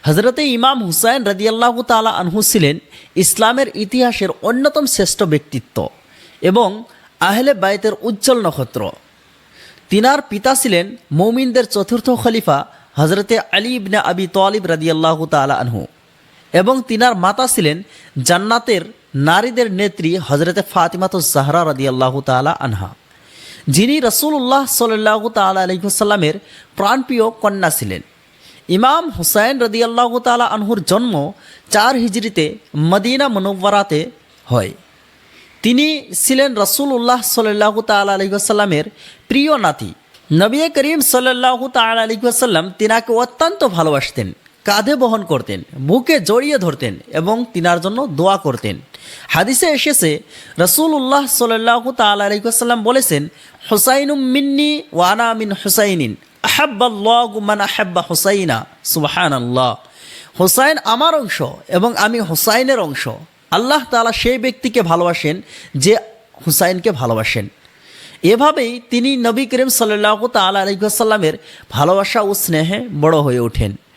হজরতে ইমাম হুসাইন রাদিয়াল্লাহু তাআলা আনহু ছিলেন ইসলামের ইতিহাসের অন্যতম শ্রেষ্ঠ ব্যক্তিত্ব এবং আহলে বাইতের উজ্জ্বল নক্ষত্র। তিনার পিতা ছিলেন মুমিনদের চতুর্থ খলিফা হজরতে আলী ইবনে আবি তালিব রাদিয়াল্লাহু তাআলা আনহু এবং তিনার মাতা ছিলেন জান্নাতের নারীদের নেত্রী হজরতে ফাতিমাতুজ জাহরা রাদিয়াল্লাহু তাআলা আনহা, যিনি রাসূলুল্লাহ সাল্লাল্লাহু তাআলা আলাইহি ওয়াসাল্লামের প্রাণপ্রিয় কন্যা ছিলেন। ইমাম হুসাইন রাদিয়াল্লাহু তাআলা আনহুর জন্ম 4 হিজরিতে মদিনা মুনওয়ারাতে হয়। তিনি ছিলেন রাসূলুল্লাহ সাল্লাল্লাহু তাআলা আলাইহি ওয়াসাল্লামের প্রিয় নাতি। নবী করিম সাল্লাল্লাহু তাআলা আলাইহি ওয়াসাল্লাম তিনাকে অত্যন্ত ভালোবাসতেন, কাঁধে বহন করতেন, বুকে জড়িয়ে ধরতেন এবং তিনার জন্য দোয়া করতেন। হাদিসে এসেছে রাসূলুল্লাহ সাল্লাল্লাহু তাআলা আলাইহি ওয়াসাল্লাম বলেছেন, হুসাইনুম মিন্নি ওয়া আনা মিন হুসাইনিন আহাব্বাল্লাহু মান আহাব্বা হুসাইনা। সুবহানাল্লাহ। হুসাইন আমার অংশ এবং আমি হুসাইনের অংশ। আল্লাহ তাআলা সেই ব্যক্তিকে ভালোবাসেন যে হুসাইনকে ভালোবাসেন। এভাবেই তিনি নবী করিম সাল্লাল্লাহু তাআলা আলাইহি ওয়াসাল্লামের ভালোবাসা ও স্নেহে বড় হয়ে ওঠেন।